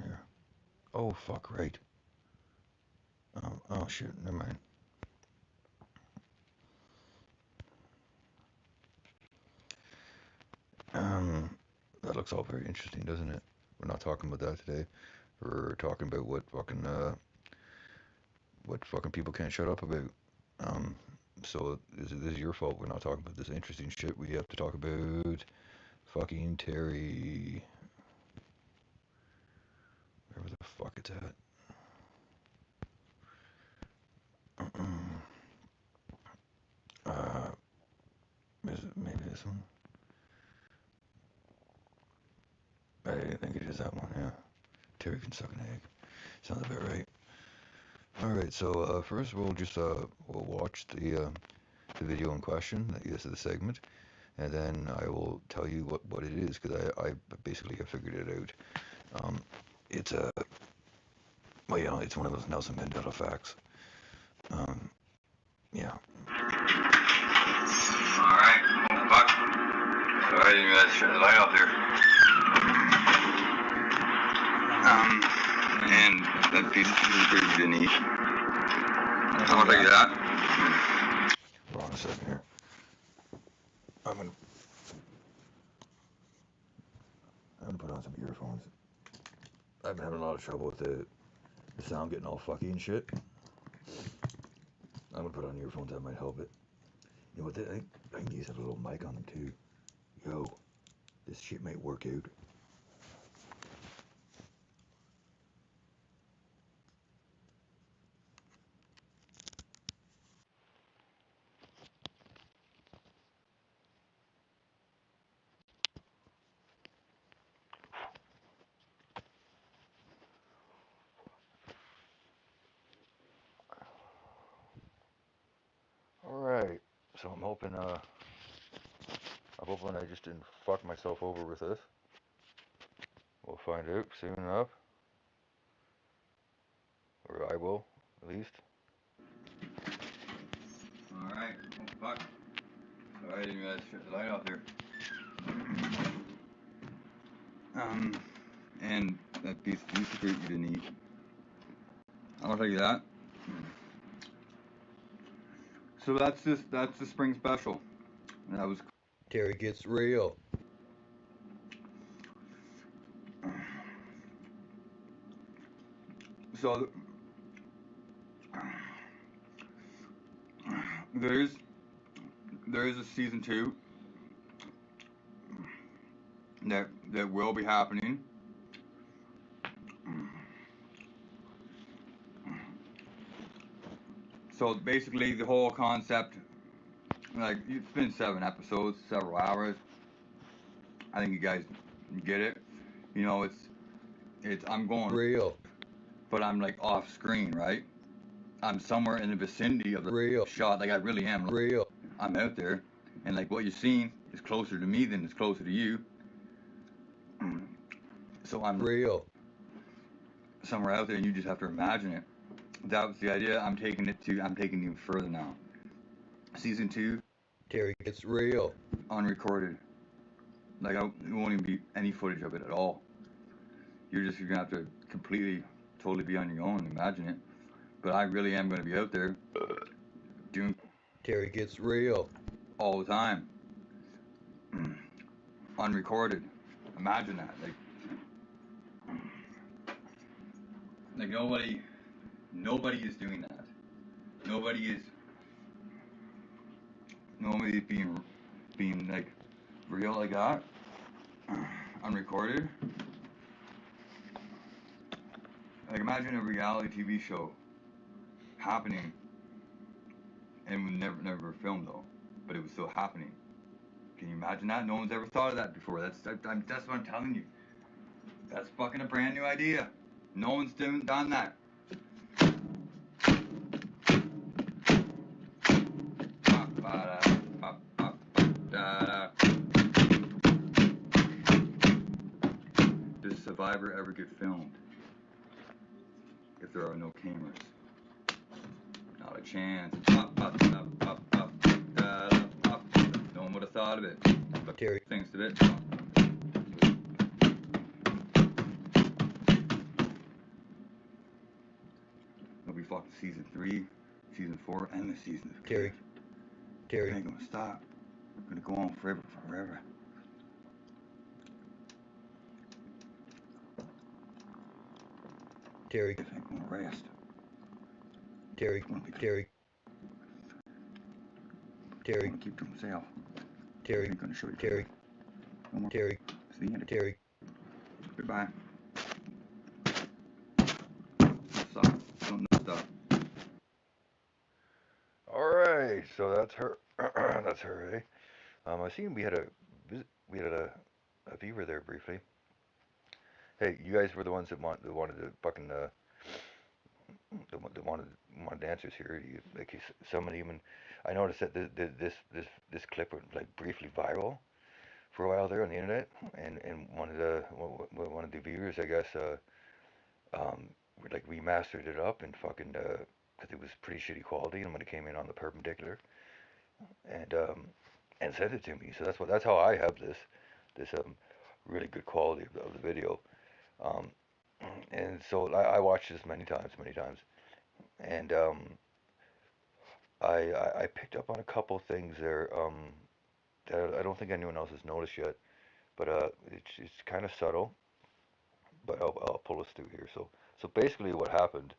here? Oh, fuck, right. Oh, shit, never mind. That looks all very interesting, doesn't it? We're not talking about that today. We're talking about what fucking people can't shut up about. So this is your fault. We're not talking about this interesting shit. We have to talk about fucking Terry. Wherever the fuck it's at. Is it maybe this one? I think it is that one, yeah. Terry can suck an egg. Sounds about right. Alright, so first we'll watch the video in question. This is the segment. And then I will tell you what it is, because I basically have figured it out. It's it's one of those Nelson Mandela facts. Yeah. Alright, fuck. Sorry, you guys shut the light off there. And that pizza is pretty good to eat. I'll take that. Hold on a second here. I'm gonna put on some earphones. I've been having a lot of trouble with the sound getting all fucky and shit. I'm gonna put on earphones, that might help it. You know what, I can use a little mic on them too. Yo, this shit might work out. Alright, so I'm hoping I just didn't fuck myself over with this. We'll find out soon enough. Or I will, at least. Alright, fuck. Sorry, you guys shut the light off there. And that piece of fruit you didn't eat. I'll tell you that. So that's the spring special. And that was Terry Gets Real. So there is a season 2 that will be happening. So basically the whole concept, like, it's been 7 episodes, several hours. I think you guys get it. You know, it's I'm going real, but I'm like off screen, right? I'm somewhere in the vicinity of the real shot, like I really am. Real. I'm out there, and like what you're seeing is closer to me than it's closer to you. So I'm real somewhere out there, and you just have to imagine it. That was the idea. I'm taking it even further now. Season 2, Terry Gets Real, unrecorded. Like, it won't even be any footage of it at all. You're gonna have to totally be on your own and imagine it. But I really am gonna be out there doing Terry Gets Real all the time. Unrecorded. Imagine that. Like nobody is doing that. Nobody is being like real like that. Unrecorded. Like, imagine a reality TV show happening and was never filmed though, but it was still happening. Can you imagine that? No one's ever thought of that before. That's what I'm telling you. That's fucking a brand new idea. No one's done that. Does Survivor ever get filmed if there are no cameras? Not a chance. No one would have thought of it. But Terry thinks of it. fucking season 3, season 4, and the season of Terry. It ain't gonna stop. It's gonna go on forever. Terry. It ain't gonna rest. Terry. It's gonna be Terry. gonna keep to himself. Terry. Ain't gonna show you. Terry. No more. Terry. It's the end of Terry. Goodbye. Stop. Don't stop. All right, so that's her. That's her, eh? I seen we had a viewer there briefly. Hey, you guys were the ones that wanted to fucking that wanted answers here. Like someone even, I noticed that this clip went like briefly viral for a while there on the internet, and one of the viewers, I guess, um, like remastered it up and fucking because it was pretty shitty quality, and when it came in on the perpendicular, and sent it to me. So that's how I have this really good quality of the video. Um, and so I watched this many times, and I picked up on a couple things there that I don't think anyone else has noticed yet, but it's kind of subtle. But I'll pull us through here. So basically, what happened,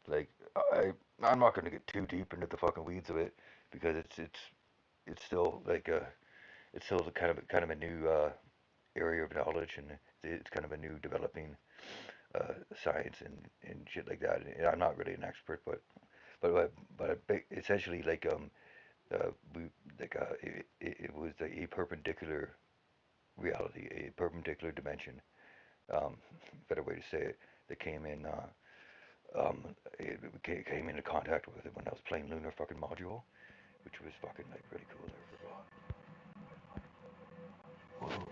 like I'm not going to get too deep into the fucking weeds of it because it's still like it's still kind of a new area of knowledge, and it's kind of a new developing science and shit like that. And I'm not really an expert, but essentially we like it was a perpendicular reality, a perpendicular dimension. Better way to say it. That came in. It came into contact with it when I was playing Lunar fucking Module, which was fucking like really cool there for God. Whoa, whoa.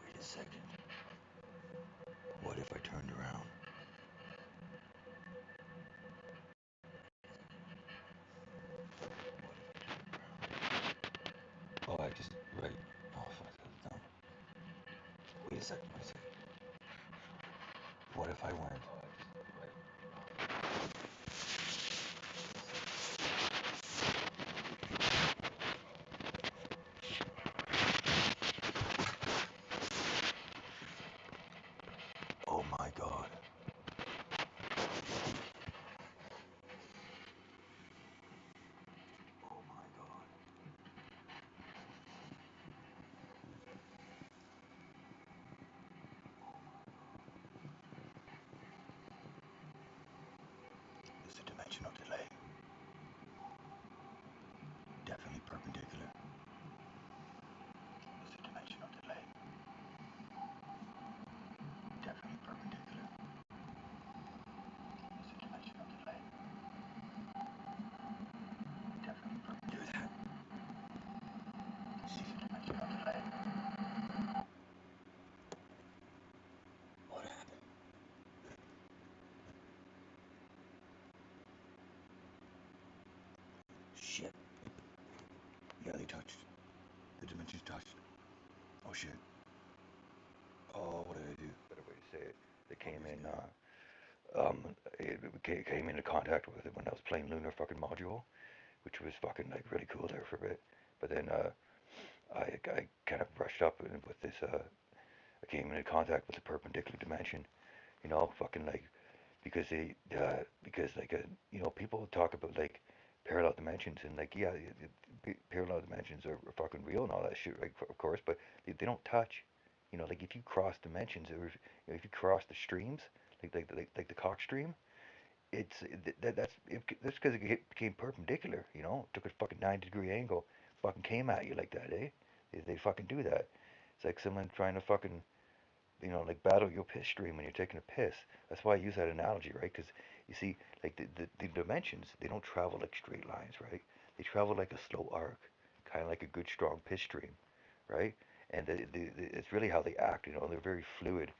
Wait a second. What if I turned around? Oh, I just right. Oh fuck, that's dumb. Wait a second. Wait a second. What if I went? Oh my God. Oh my God. It's a dimensional delay. Definitely perpendicular. It's a dimensional delay. Definitely perpendicular. It's a dimensional delay. Definitely perpendicular. Hear that? It's a dimensional delay. What happened? Shit. Yeah, they touched. The dimensions touched. Oh shit. Oh, what did I do? Better way to say it. They came in. It came into contact with it when I was playing Lunar fucking Module, which was fucking like really cool there for a bit. But then I kind of brushed up with this. I came into contact with the perpendicular dimension. Fucking like because like people talk about like parallel dimensions and like yeah, parallel dimensions are fucking real and all that shit, right? Of course, but they don't touch. Like if you cross dimensions or if you cross the streams, like the Cox stream, that's because became perpendicular. Took a fucking 90-degree angle, fucking came at you like that, eh? They fucking do that. It's like someone trying to fucking like battle your piss stream when you're taking a piss. That's why I use that analogy, right? Because you see, like the dimensions, they don't travel like straight lines, right? They travel like a slow arc, kind of like a good strong piss stream, right? And it's really how they act. They're very fluid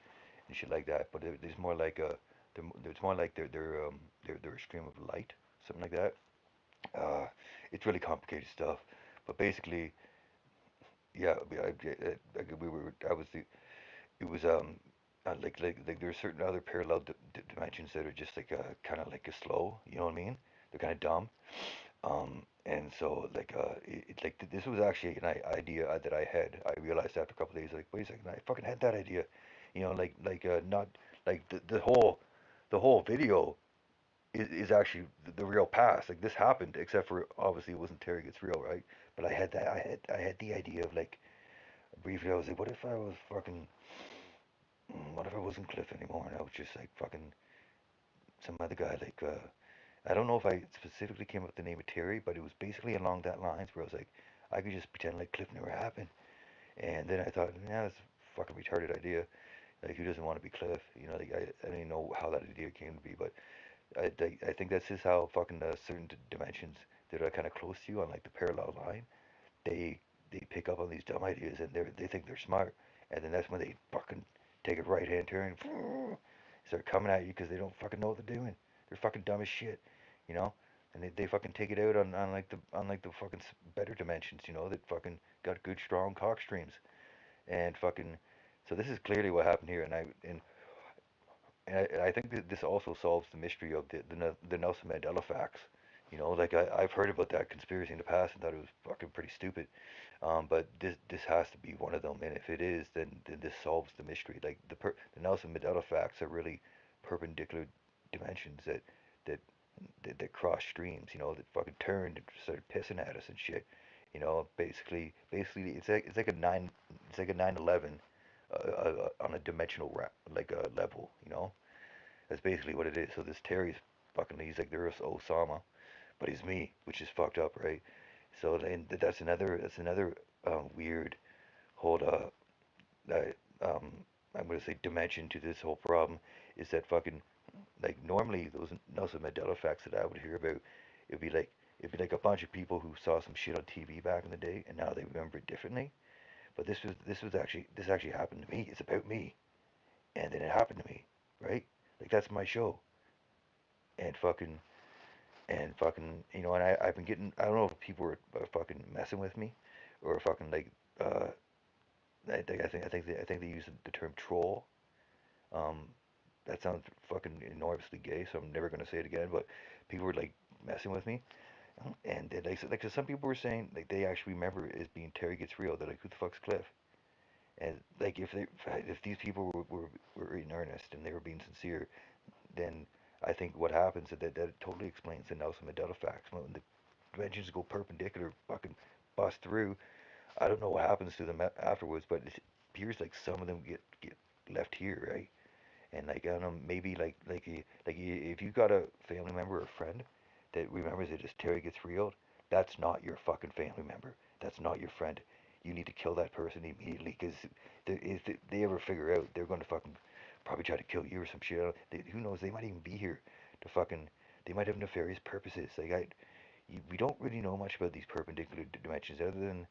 and shit like that. But there's more like it's more like they're a stream of light, something like that. Uh, it's really complicated stuff. But basically, yeah, we were. I was the. It was like there's certain other parallel dimensions that are just like kind of like a slow. You know what I mean? They're kind of dumb. And so like like this was actually an idea that I had. I realized after a couple of days, like, wait a second, I fucking had that idea. You know, not like the whole video is actually the real past. Like this happened, except for obviously it wasn't Terry Gets Real, right? But I had the idea of like briefly I was like, what if I was fucking what if I wasn't Cliff anymore and I was just like fucking some other guy like I don't know if I specifically came up with the name of Terry, but it was basically along that lines where I was like, I could just pretend like Cliff never happened. And then I thought, yeah, that's a fucking retarded idea. Like, who doesn't want to be Cliff? You know, like, I don't even know how that idea came to be, but I think that's just how fucking certain dimensions that are kind of close to you on like the parallel line, they they pick up on these dumb ideas and they think they're smart, and then that's when they fucking take a right hand turn, start coming at you because they don't fucking know what they're doing. They're fucking dumb as shit, you know. And they fucking take it out on like the fucking better dimensions, you know, that fucking got good strong cock streams and fucking. So this is clearly what happened here, and I think that this also solves the mystery of the Nelson Mandela facts. You know, like I've heard about that conspiracy in the past and thought it was fucking pretty stupid. But this has to be one of them, and if it is, then this solves the mystery. Like the Nelson Mandela facts are really perpendicular dimensions that that cross streams. You know, that fucking turned and started pissing at us and shit. You know, basically, it's like a 9/11 on a dimensional like a level. You know, that's basically what it is. So this Terry's fucking, he's like there's Osama, but he's me, which is fucked up, right? So then that's another weird hold um I'm gonna say dimension to this whole problem is that fucking like normally those Nelson Mandela facts that I would hear about it'd be like a bunch of people who saw some shit on TV back in the day and now they remember it differently. But this actually happened to me. It's about me, and then it happened to me, right? Like that's my show, and fucking you know, and I've been getting I don't know if people are fucking messing with me or fucking like uh I think they use the term troll. Um, that sounds fucking enormously gay, so I'm never gonna say it again. But people were like messing with me, and they like so some people were saying like they actually remember it as being Terry Gets Real. They're like, who the fuck's Cliff? And like if these people were in earnest and they were being sincere, then I think what happens is that totally explains the Nelson Mandela facts. When the dimensions go perpendicular, fucking bust through. I don't know what happens to them afterwards, but it appears like some of them get left here, right? And like I don't know, maybe if you got a family member or friend that remembers it as Terry Gets Real, that's not your fucking family member. That's not your friend. You need to kill that person immediately because if they ever figure out, they're going to fucking probably try to kill you or some shit. Who knows? They might even be here to fucking. They might have nefarious purposes. We don't really know much about these perpendicular dimensions other than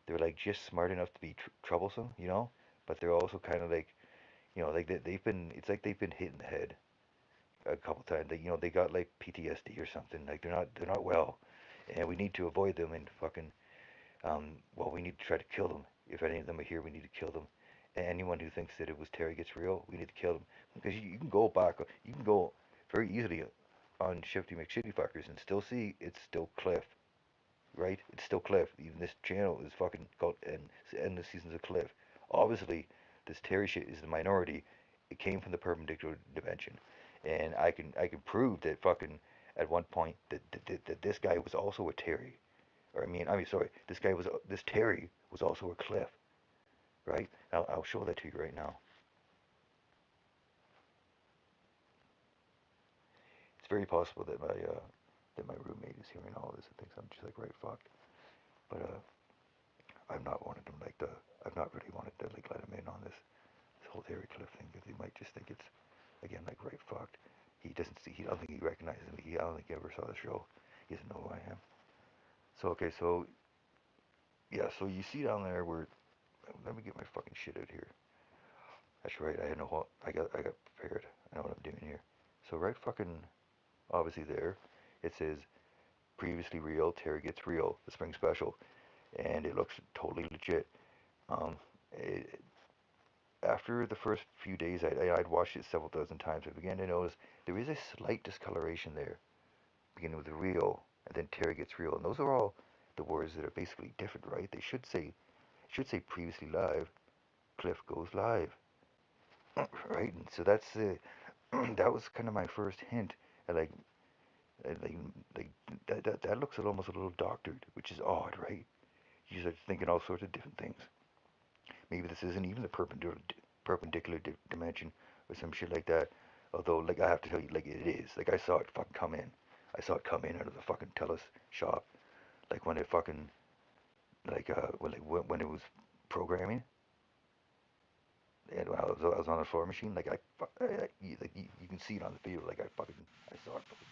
they're like just smart enough to be troublesome, you know, but they're also kind of like, you know, like they've been, it's like they've been hit in the head a couple times. They, you know, they got like PTSD or something. Like they're not well, and we need to avoid them and fucking, well, we need to try to kill them. If any of them are here, we need to kill them. And anyone who thinks that it was Terry Gets Real, we need to kill them because you can go back, you can go very easily on Shifty McShitty Fuckers and still see it's still Cliff, right? It's still Cliff. Even this channel is fucking called Endless Seasons of Cliff. Obviously, this Terry shit is the minority. It came from the perpendicular dimension, and I can prove that fucking at one point that this guy was also a Terry, or I mean sorry, this Terry was also a Cliff, right? I'll show that to you right now. It's very possible that my roommate is hearing all this and thinks I'm just like right fucked, but I've not wanted him like the I've not really wanted to like let him in on this whole Terry Cliff thing because he might just think it's again like right fucked. He doesn't see. He I don't think he recognizes me. I don't think he ever saw the show. He doesn't know who I am. So okay, so yeah, so you see down there where let me get my fucking shit out here. That's right. I had no. I got prepared. I know what I'm doing here. So right fucking obviously there, it says previously real. Terry Gets Real. The spring special. and it looks totally legit. Um, it, After the first few days, I'd watched it several dozen times. I began to notice there is a slight discoloration there, beginning with the real, and then Terry gets real, and those are all the words that are basically different, right? They should say previously live, Cliff goes live, right? And so that's that was kind of my first hint at uh, like like that looks almost a little doctored, which is odd, right? You start thinking all sorts of different things. Maybe this isn't even the perpendicular dimension or some shit like that. Although, like, I have to tell you, like, it is. Like, I saw it fucking come in. I saw it come in out of the fucking telus shop. Like, when it fucking, when it was programming, and when I was on a floor machine, like, you can see it on the video. Like, I saw it fucking.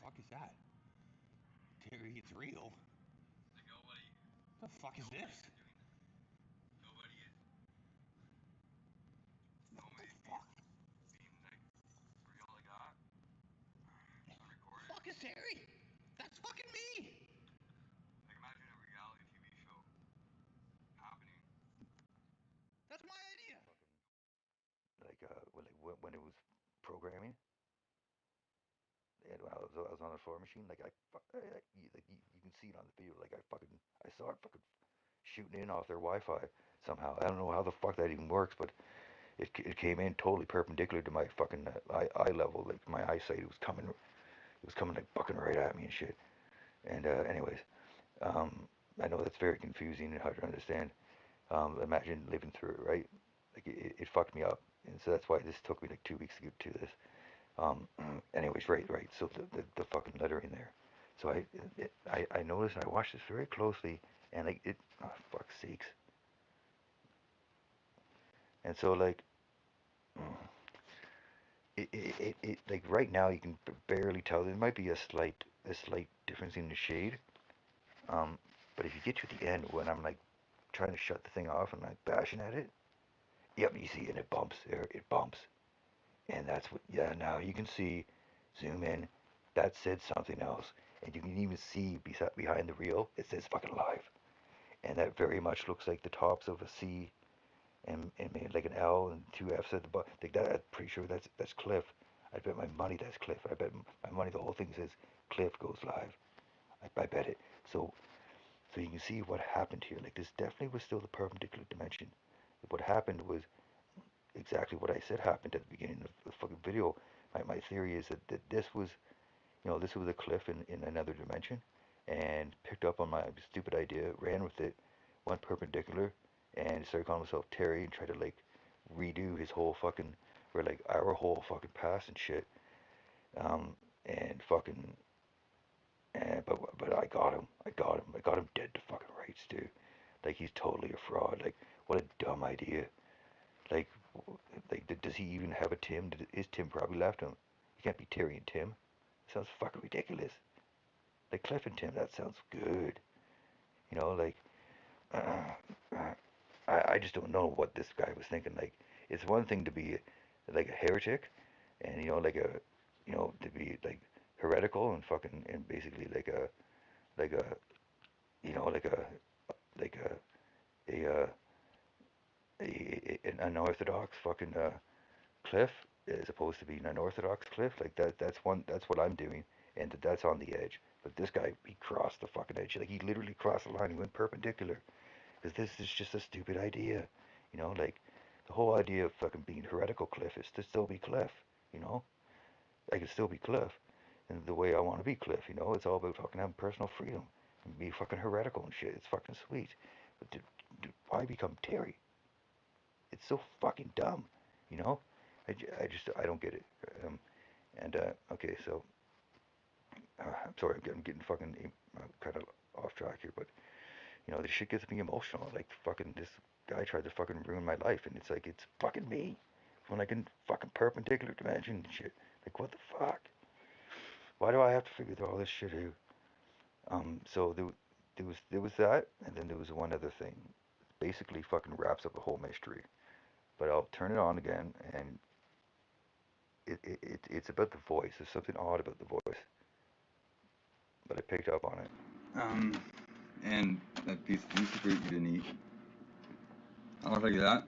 Fuck is that? Terry, it's real. The fuck is this? What the fuck? Fuck is Terry? That's fucking me. That's my idea. When it was programming, and when I was on a floor machine, you can see it on the video. Like, I saw it fucking shooting in off their Wi-Fi somehow. I don't know how the fuck that even works, but it came in totally perpendicular to my fucking eye level. Like, my eyesight, it was coming like fucking right at me and shit. And anyways, um, I know that's very confusing and hard to understand. Imagine living through it, right? Like, it fucked me up, and so that's why this took me like 2 weeks to get to this. Um, anyways, right. So the fucking lettering there. So I noticed, and I watched this very closely, and like it, oh, fuck's sakes. And so, like, like right now you can barely tell. There might be a slight difference in the shade. Um, but if you get to the end when I'm like trying to shut the thing off and like bashing at it, yep, you see, and it bumps. It bumps, and that's what. Yeah, now you can see. Zoom in. That said something else. And you can even see behind the reel, it says fucking live. And that very much looks like the tops of a C and made like an L and two F's at the bottom. Like that, I'm pretty sure that's Cliff. I bet my money that's Cliff. I bet my money the whole thing says Cliff goes live. I bet it. So you can see what happened here. Like this definitely was still the perpendicular dimension. What happened was exactly what I said happened at the beginning of the fucking video. My theory is that this was, this was a cliff in another dimension, and picked up on my stupid idea, ran with it, went perpendicular, and started calling himself Terry and tried to like redo his whole fucking, or like our whole fucking past and shit. And fucking, but I got him. I got him dead to fucking rights, dude. Like he's totally a fraud. Like what a dumb idea. Like, does he even have a Tim? His Tim probably left him. He can't be Terry and Tim. Sounds fucking ridiculous. Like Cliff and Tim, that sounds good. Like, I just don't know what this guy was thinking. Like, it's one thing to be like a heretic, and like to be like heretical and fucking and basically like a like like an unorthodox fucking cliff as opposed to being an orthodox cliff. Like that's what I'm doing, and that's on the edge. But this guy, he crossed the fucking edge. Like he literally crossed the line. He went perpendicular. Because this is just a stupid idea. Like the whole idea of fucking being heretical cliff is to still be cliff. You know, I can still be cliff, and the way I want to be cliff. It's all about fucking having personal freedom and be fucking heretical and shit. It's fucking sweet. But why become Terry? It's so fucking dumb. You know, I just I don't get it. And okay, so I'm sorry, I'm getting fucking kind of off track here, but this shit gets me emotional. Like fucking this guy tried to fucking ruin my life, and it's like it's fucking me when I can fucking perpendicular dimension and shit. Like what the fuck? Why do I have to figure all this shit out? So there was that, and then there was one other thing. Basically, fucking wraps up the whole mystery. But I'll turn it on again, and it's about the voice. There's something odd about the voice, but I picked up on it. Um, and that piece of fruit you didn't eat. I'll tell you that.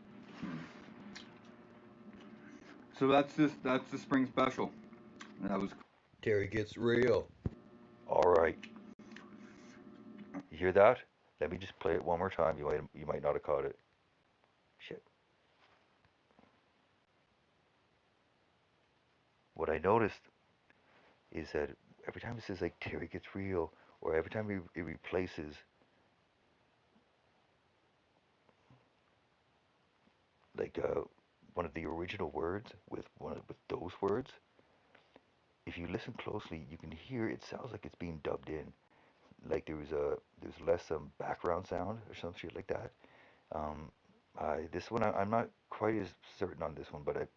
So that's the spring special. That was Terry gets real. All right, you hear that? Let me just play it one more time. You might not have caught it. Shit. What I noticed is that every time it says like Terry gets real, or every time it replaces like one of the original words with those words, if you listen closely, you can hear it sounds like it's being dubbed in. Like there's less background sound or some shit like that. Um, this one I'm not quite as certain on this one, but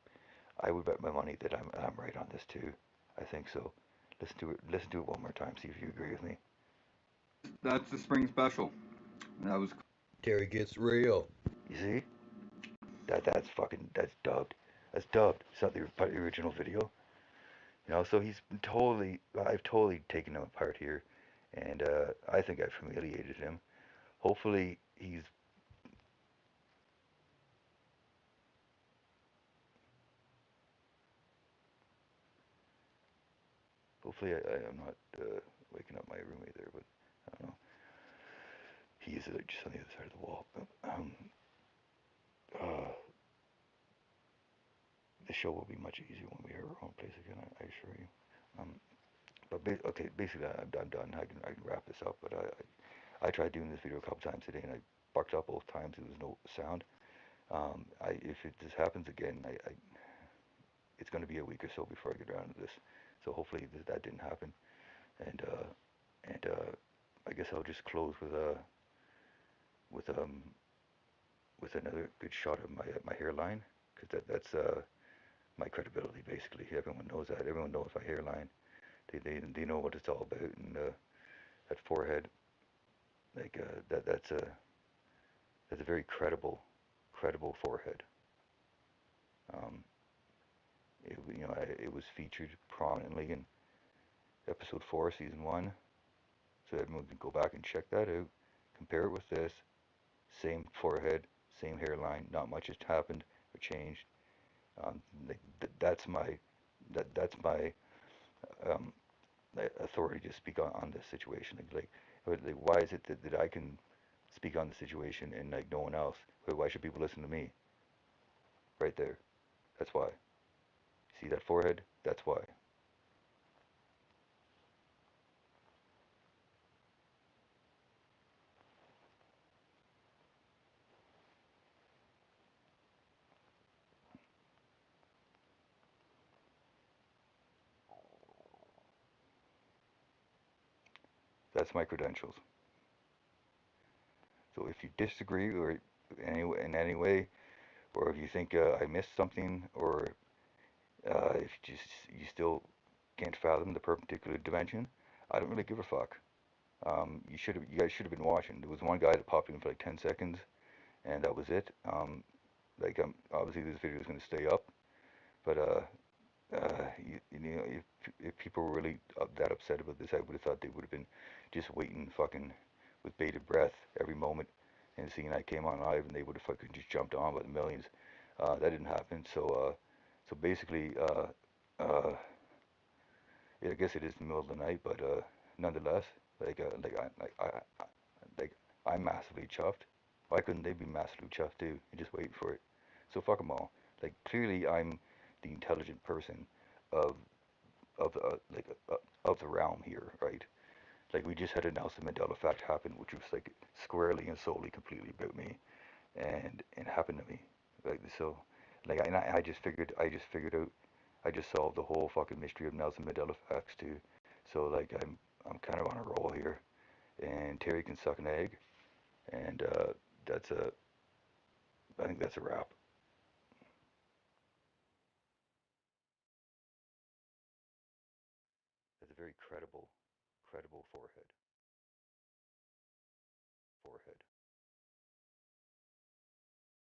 I would bet my money that I'm right on this too. I think so. Listen to it one more time. See if you agree with me. that's the spring special. That was Terry gets real. You see? That's dubbed. That's dubbed. It's not the original video. So I've totally taken him apart here, and I think I've humiliated him. Hopefully I'm not waking up my roommate there, but I don't know. He is just on the other side of the wall. Uh, the show will be much easier when we are our own place again. I assure you. Um, okay, basically I'm done. I can wrap this up. But I tried doing this video a couple times today, and I fucked up both times. There was no sound. If this happens again, it's going to be a week or so before I get around to this. So hopefully that didn't happen. And I guess I'll just close with um with another good shot of my hairline, because that's my credibility basically. Everyone knows that. Everyone knows my hairline. They know what it's all about, and that forehead, like that's a very credible forehead. Um, it it was featured prominently in episode 4, season 1. So everyone can go back and check that out. Compare it with this. Same forehead, same hairline. Not much has happened or changed. Like, that's my that's my um, authority to speak on this situation. Like, why is it that I can speak on the situation and like no one else? Why should people listen to me? Right there. That's why. See that forehead? That's why. That's my credentials. So if you disagree or in any way, or if you think I missed something, or if you still can't fathom the perpendicular dimension, I don't really give a fuck. You guys should have been watching. There was one guy that popped in for like 10 seconds, and that was it. Obviously this video is going to stay up, but if people were really that upset about this, I would have thought they would have been just waiting fucking with bated breath every moment and seeing I came on live, and they would have fucking just jumped on by the millions. That didn't happen. So basically, yeah, I guess it is the middle of the night, but nonetheless, like I'm massively chuffed. Why couldn't they be massively chuffed too and just wait for it? So fuck them all. Like clearly, I'm the intelligent person of of the realm here, right? Like we just had a Nelson Mandela fact happen, which was like squarely and solely completely about me, and it happened to me. Like so, like I just figured out, I just solved the whole fucking mystery of Nelson Mandela facts too. So like I'm kind of on a roll here, and Terry can suck an egg, and that's a I think that's a wrap. That's a very credible forehead.